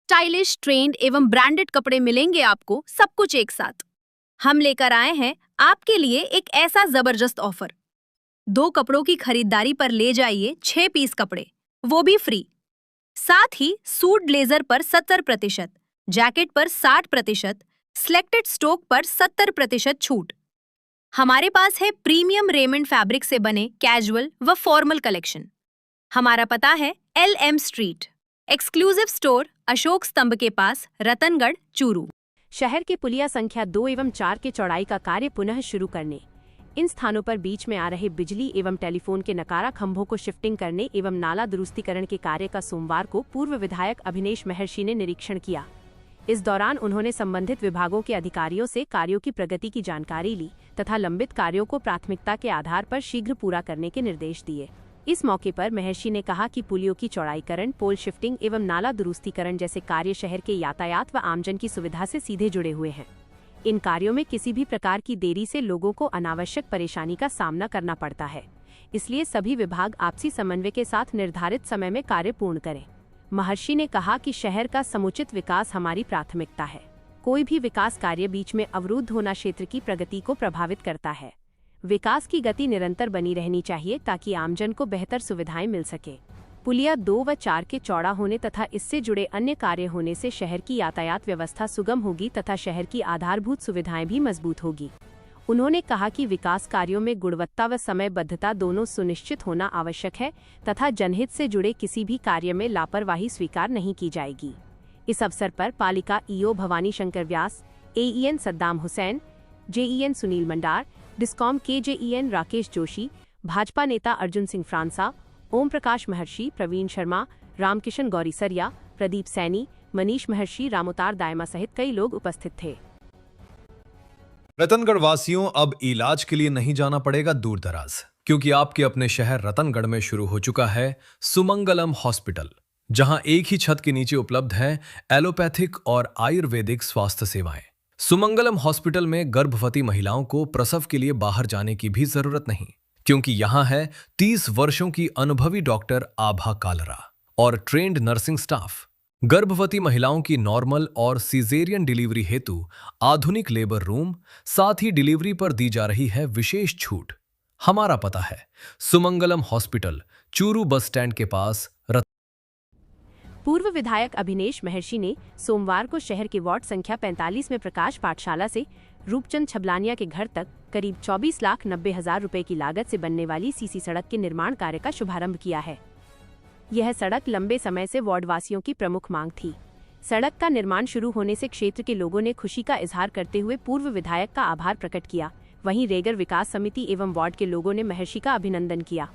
Stylish, trend एवं branded कपड़े मिलेंगे आपको सब कुछ एक साथ। हम लेकर आए हैं आपके लिए एक ऐसा जबरदस्त ऑफर। 2 कपड़ों की खरीदारी पर ले जाइए 6 पीस कपड़े, वो भी फ्री। साथ ही सूट ब्लेजर पर 70%, जैकेट पर 60%, सिलेक्टेड स्टॉक पर 70% छूट। हमारे पास है प्रीमियम रेमंड फैब्रिक से बने कैजुअल व फॉर्मल कलेक्शन। हमारा पता है LM street, exclusive store, Ashok स्तंभ के पास, रतनगढ़, चूरू। शहर के पुलिया संख्या 2 एवं 4 के चौड़ाई का कार्य पुनः शुरू करने, इन स्थानों पर बीच में आ रहे बिजली एवं टेलीफोन के नकारा खंभों को शिफ्टिंग करने एवं नाला दुरुस्तीकरण के कार्य का सोमवार को पूर्व विधायक अभिनेश महर्षि ने निरीक्षण किया। इस दौरान उन्होंने संबंधित विभागों के अधिकारियों से कार्यों की प्रगति की जानकारी ली तथा लंबित कार्यों को प्राथमिकता के आधार पर शीघ्र पूरा करने के निर्देश दिए। इस मौके पर महर्षि ने कहा कि पुलियों की चौड़ाईकरण, पोल शिफ्टिंग एवं नाला दुरुस्तीकरण जैसे कार्य शहर के यातायात व आमजन की सुविधा से सीधे जुड़े हुए हैं। इन कार्यों में किसी भी प्रकार की देरी से लोगों को अनावश्यक परेशानी का सामना करना पड़ता है, इसलिए सभी विभाग आपसी समन्वय के साथ निर्धारित समय में कार्य पूर्ण करें। महर्षि ने कहा कि शहर का समुचित विकास हमारी प्राथमिकता है। कोई भी विकास कार्य बीच में अवरुद्ध होना क्षेत्र की प्रगति को प्रभावित करता है। विकास की गति निरंतर बनी रहनी चाहिए ताकि आमजन को बेहतर सुविधाएं मिल सके। पुलिया 2 व 4 के चौड़ा होने तथा इससे जुड़े अन्य कार्य होने से शहर की यातायात व्यवस्था सुगम होगी तथा शहर की आधारभूत सुविधाएं भी मजबूत होगी। उन्होंने कहा कि विकास कार्यों में गुणवत्ता व समयबद्धता दोनों सुनिश्चित होना आवश्यक है तथा जनहित से जुड़े किसी भी कार्य में लापरवाही स्वीकार नहीं की जाएगी। इस अवसर पर पालिका ईओ भवानी शंकर व्यास, AEN Saddam Hussain, JEN Sunil Mandar, discom के JEN राकेश जोशी, भाजपा नेता अर्जुन सिंह फ्रांसा, ओम प्रकाश महर्षि, प्रवीण शर्मा, रामकिशन गौरीसरिया, प्रदीप सैनी, मनीष महर्षि, रामोतार दायमा सहित कई लोग उपस्थित थे। रतनगढ़ वासियों, अब इलाज के लिए नहीं जाना पड़ेगा दूर दराज, क्योंकि आपके अपने शहर रतनगढ़ में शुरू हो चुका है सुमंगलम हॉस्पिटल, जहां एक ही छत के नीचे उपलब्ध है एलोपैथिक और आयुर्वेदिक स्वास्थ्य सेवाएं। सुमंगलम हॉस्पिटल में गर्भवती महिलाओं को प्रसव के लिए बाहर जाने की भी जरूरत नहीं, क्योंकि यहां है 30 वर्षों की अनुभवी डॉक्टर आभा कालरा और ट्रेंड नर्सिंग स्टाफ। गर्भवती महिलाओं की नॉर्मल और सीजेरियन डिलीवरी हेतु आधुनिक लेबर रूम, साथ ही डिलीवरी पर दी जा रही है विशेष छूट। हमारा पता है Sumangalam hospital, Churu bus stand के पास। पूर्व विधायक अभिनेश महर्षि ने सोमवार को शहर के वार्ड संख्या 45 में प्रकाश पाठशाला से रूपचंद छबलानिया के घर तक करीब 24,90,000 रुपए की लागत से बनने वाली सीसी सड़क के निर्माण कार्य का शुभारंभ किया है। यह सड़क लंबे समय से वार्ड वासियों की प्रमुख मांग थी। सड़क का निर्माण शुरू होने से क्षेत्र के लोगों ने खुशी का इजहार करते हुए पूर्व विधायक का आभार प्रकट किया। वहीं रेगर विकास समिति एवं वार्ड के लोगों ने महर्षि का अभिनंदन किया।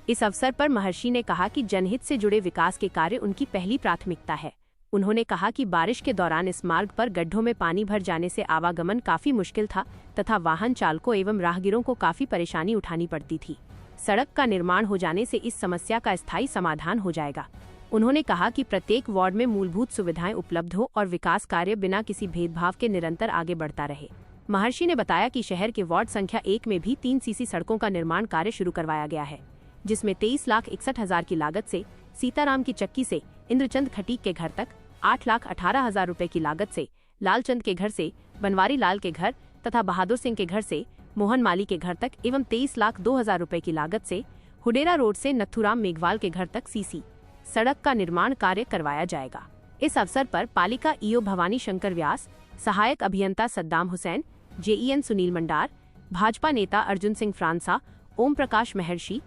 इस अवसर पर महर्षि ने कहा कि जनहित से जुड़े विकास के कार्य उनकी पहली प्राथमिकता है। उन्होंने कहा कि बारिश के दौरान इस मार्ग पर गड्ढों में पानी भर जाने से आवागमन काफी मुश्किल था तथा वाहन चालकों एवं राहगीरों को काफी परेशानी उठानी पड़ती थी। सड़क का निर्माण हो जाने से इस समस्या का स्थायी समाधान हो जाएगा। उन्होंने कहा कि प्रत्येक वार्ड में मूलभूत सुविधाएं उपलब्ध हो और विकास कार्य बिना किसी भेदभाव के निरंतर आगे बढ़ता रहे। महर्षि ने बताया कि शहर के वार्ड संख्या 1 में भी 3 सीसी सड़कों का निर्माण कार्य शुरू करवाया गया है, जिसमें 23,61,000 की लागत से सीताराम की चक्की से इंद्रचंद खटीक के घर तक, 8,18,000 रुपए की लागत से लालचंद के घर से बनवारी लाल के घर तथा बहादुर सिंह के घर से मोहन माली के घर तक एवं 23,02,000 रुपए की लागत से हुडेरा रोड से नथुराम मेघवाल के घर तक सीसी सड़क का निर्माण कार्य करवाया जाएगा। इस अवसर पर पालिका ईओ भवानी शंकर व्यास, सहायक अभियंता सद्दाम हुसैन, JEN सुनील मंडार, भाजपा नेता अर्जुन सिंह फ्रांसा, ओम प्रकाश महर्षि,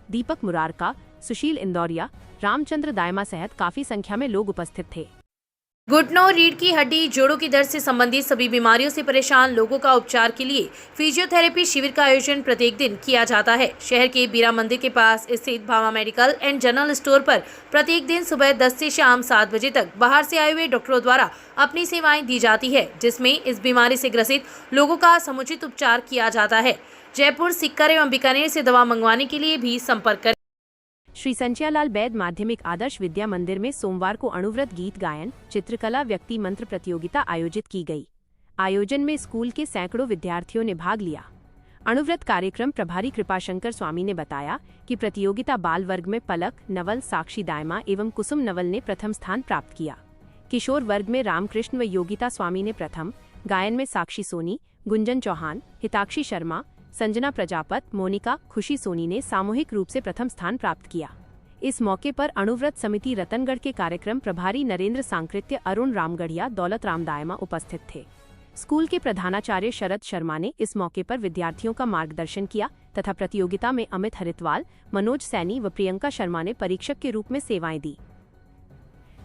दीपक मुरारका, सुशील इंदौरिया, रामचंद्र दायमा सहित काफी संख्या में लोग उपस्थित थे। घुटनों, रीढ़ की हड्डी, जोड़ों की दर्द से संबंधित सभी बीमारियों से परेशान लोगों का उपचार के लिए फिजियोथेरेपी शिविर का आयोजन प्रत्येक दिन किया जाता है। शहर के बीरा मंदिर के पास स्थित Bhama medical and general store पर प्रत्येक दिन सुबह 10 से शाम 7 बजे तक बाहर से आए हुए डॉक्टरों द्वारा अपनी सेवाएं दी जाती है, जिसमें इस बीमारी से ग्रसित लोगों का समुचित उपचार किया जाता है। जयपुर, सीकर एवं बीकानेर से दवा मंगवाने के लिए भी संपर्क करें। श्री संचियालाल बैद माध्यमिक आदर्श विद्या मंदिर में सोमवार को अणुव्रत गीत गायन, चित्रकला, व्यक्ति मंत्र प्रतियोगिता आयोजित की गई। आयोजन में स्कूल के सैकड़ों विद्यार्थियों ने भाग लिया। अणुव्रत कार्यक्रम प्रभारी कृपाशंकर स्वामी ने बताया कि प्रतियोगिता बाल वर्ग में पलक नवल, साक्षी दायमा एवं कुसुम नवल ने प्रथम स्थान प्राप्त किया। किशोर वर्ग में रामकृष्ण व योगिता स्वामी ने प्रथम, गायन में साक्षी सोनी, गुंजन चौहान, हिताक्षी शर्मा, संजना प्रजापत, मोनिका, खुशी सोनी ने सामूहिक रूप से प्रथम स्थान प्राप्त किया। इस मौके पर अणुव्रत समिति रतनगढ़ के कार्यक्रम प्रभारी नरेंद्र सांकृत्य, अरुण रामगढ़िया, दौलत राम दायमा उपस्थित थे। स्कूल के प्रधानाचार्य शरद शर्मा ने इस मौके पर विद्यार्थियों का मार्गदर्शन किया तथा प्रतियोगिता में अमित हरिद्वाल, मनोज सैनी व प्रियंका शर्मा ने परीक्षक के रूप में सेवाएं दी।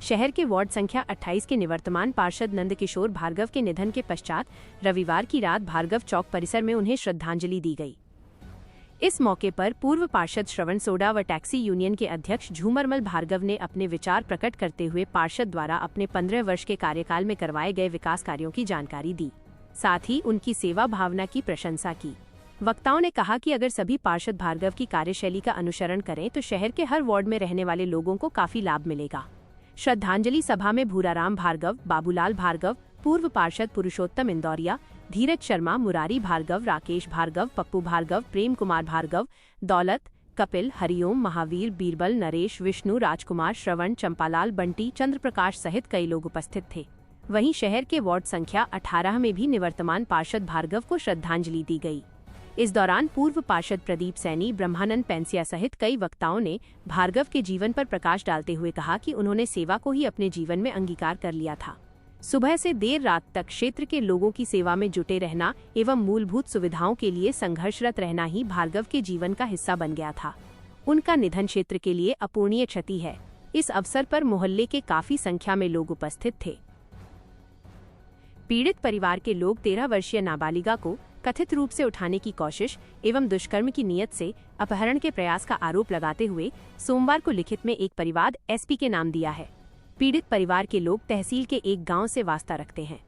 शहर के वार्ड संख्या 28 के निवर्तमान पार्षद नंदकिशोर भार्गव के निधन के पश्चात रविवार की रात भार्गव चौक परिसर में उन्हें श्रद्धांजलि दी गई। इस मौके पर पूर्व पार्षद श्रवण सोडा व टैक्सी यूनियन के अध्यक्ष झूमरमल भार्गव ने अपने विचार प्रकट करते हुए पार्षद द्वारा अपने 15 वर्ष के कार्यकाल में करवाए गए विकास कार्यों की जानकारी दी। साथ ही उनकी सेवा भावना की प्रशंसा की। वक्ताओं ने कहा कि अगर सभी पार्षद भार्गव की कार्यशैली का अनुसरण करें तो शहर के हर वार्ड में रहने वाले लोगों को काफी लाभ मिलेगा। श्रद्धांजलि सभा में भूराराम भार्गव, बाबूलाल भार्गव, पूर्व पार्षद पुरुषोत्तम इंदौरिया, धीरज शर्मा, मुरारी भार्गव, राकेश भार्गव, पप्पू भार्गव, प्रेम कुमार भार्गव, दौलत, कपिल, हरिओम, महावीर, बीरबल, नरेश, विष्णु, राजकुमार, श्रवण, चंपालाल, बंटी, चंद्रप्रकाश सहित कई लोग उपस्थित थे। वहीं शहर के वार्ड संख्या 18 में भी निवर्तमान पार्षद भार्गव को श्रद्धांजलि दी गई। इस दौरान पूर्व पार्षद प्रदीप सैनी, ब्रह्मानंद पेंसिया सहित कई वक्ताओं ने भार्गव के जीवन पर प्रकाश डालते हुए कहा कि उन्होंने सेवा को ही अपने जीवन में अंगीकार कर लिया था। सुबह से देर रात तक क्षेत्र के लोगों की सेवा में जुटे रहना एवं मूलभूत सुविधाओं के लिए संघर्षरत रहना ही भार्गव के जीवन का हिस्सा बन गया था। उनका निधन क्षेत्र के लिए अपूरणीय क्षति है। इस अवसर पर मोहल्ले के काफी संख्या में लोग उपस्थित थे। पीड़ित परिवार के लोग 13 वर्षीय नाबालिगा को कथित रूप से उठाने की कोशिश एवं दुष्कर्म की नीयत से अपहरण के प्रयास का आरोप लगाते हुए सोमवार को लिखित में एक परिवाद एसपी के नाम दिया है। पीड़ित परिवार के लोग तहसील के एक गांव से वास्ता रखते हैं।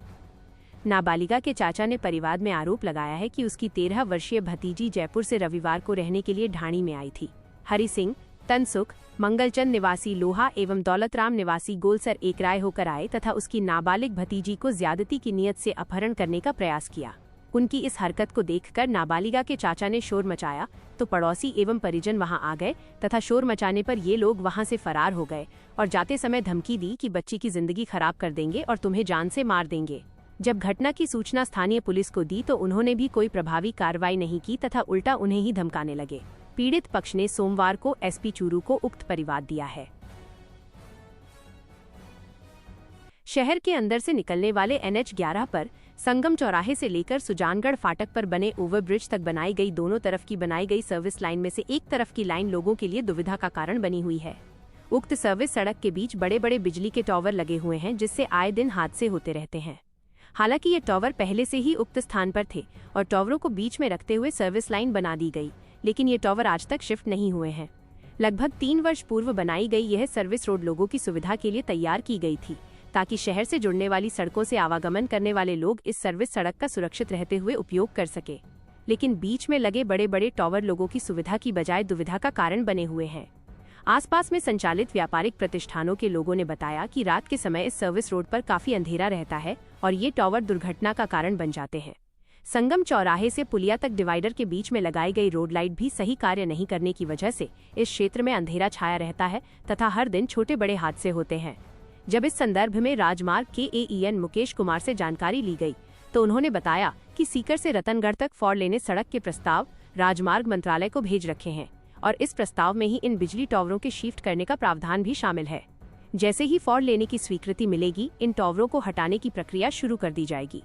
नाबालिगा के चाचा ने परिवाद में आरोप लगाया है कि उसकी 13 वर्षीय भतीजी जयपुर से रविवार को रहने के लिए ढाणी में आई थी। हरि सिंह, तनसुख, मंगलचंद निवासी लोहा एवं दौलतराम निवासी गोलसर एक राय होकर आए तथा उसकी नाबालिग भतीजी को ज्यादती की नीयत से अपहरण करने का प्रयास किया। उनकी इस हरकत को देखकर नाबालिगा के चाचा ने शोर मचाया तो पड़ोसी एवं परिजन वहां आ गए तथा शोर मचाने पर ये लोग वहां से फरार हो गए और जाते समय धमकी दी कि बच्ची की जिंदगी खराब कर देंगे और तुम्हें जान से मार देंगे। जब घटना की सूचना स्थानीय पुलिस को दी तो उन्होंने भी कोई प्रभावी कार्रवाई नहीं की तथा उल्टा उन्हें ही धमकाने लगे। पीड़ित पक्ष ने सोमवार को एसपी चूरू को उक्त परिवाद दिया है। शहर के अंदर से निकलने वाले NH 11 पर संगम चौराहे से लेकर सुजानगढ़ फाटक पर बने ओवरब्रिज तक बनाई गई दोनों तरफ की बनाई गई सर्विस लाइन में से एक तरफ की लाइन लोगों के लिए दुविधा का कारण बनी हुई है। उक्त सर्विस सड़क के बीच बड़े बड़े बिजली के टावर लगे हुए हैं जिससे आए दिन हादसे होते रहते हैं। हालांकि ये टावर पहले से ही उक्त स्थान पर थे और टावरों को बीच में रखते हुए सर्विस लाइन बना दी गई, लेकिन ये टावर आज तक शिफ्ट नहीं हुए हैं। लगभग 3 वर्ष पूर्व बनाई गई यह सर्विस रोड लोगों की सुविधा के लिए तैयार की गई थी ताकि शहर से जुड़ने वाली सड़कों से आवागमन करने वाले लोग इस सर्विस सड़क का सुरक्षित रहते हुए उपयोग कर सके। लेकिन बीच में लगे बड़े बड़े टावर लोगों की सुविधा की बजाय दुविधा का कारण बने हुए हैं। आसपास में संचालित व्यापारिक प्रतिष्ठानों के लोगों ने बताया कि रात के समय इस सर्विस रोड पर काफी अंधेरा रहता है और ये टावर दुर्घटना का कारण बन जाते हैं। संगम चौराहे से पुलिया तक डिवाइडर के बीच में लगाई गई रोड लाइट भी सही कार्य नहीं करने की वजह से इस क्षेत्र में अंधेरा छाया रहता है तथा हर दिन छोटे बड़े हादसे होते हैं। जब इस संदर्भ में राजमार्ग के AEN मुकेश कुमार से जानकारी ली गई तो उन्होंने बताया कि सीकर से रतनगढ़ तक 4 लेने सड़क के प्रस्ताव राजमार्ग मंत्रालय को भेज रखे हैं और इस प्रस्ताव में ही इन बिजली टावरों के शिफ्ट करने का प्रावधान भी शामिल है। जैसे ही 4 लेने की स्वीकृति मिलेगी इन टावरों को हटाने की प्रक्रिया शुरू कर दी जाएगी।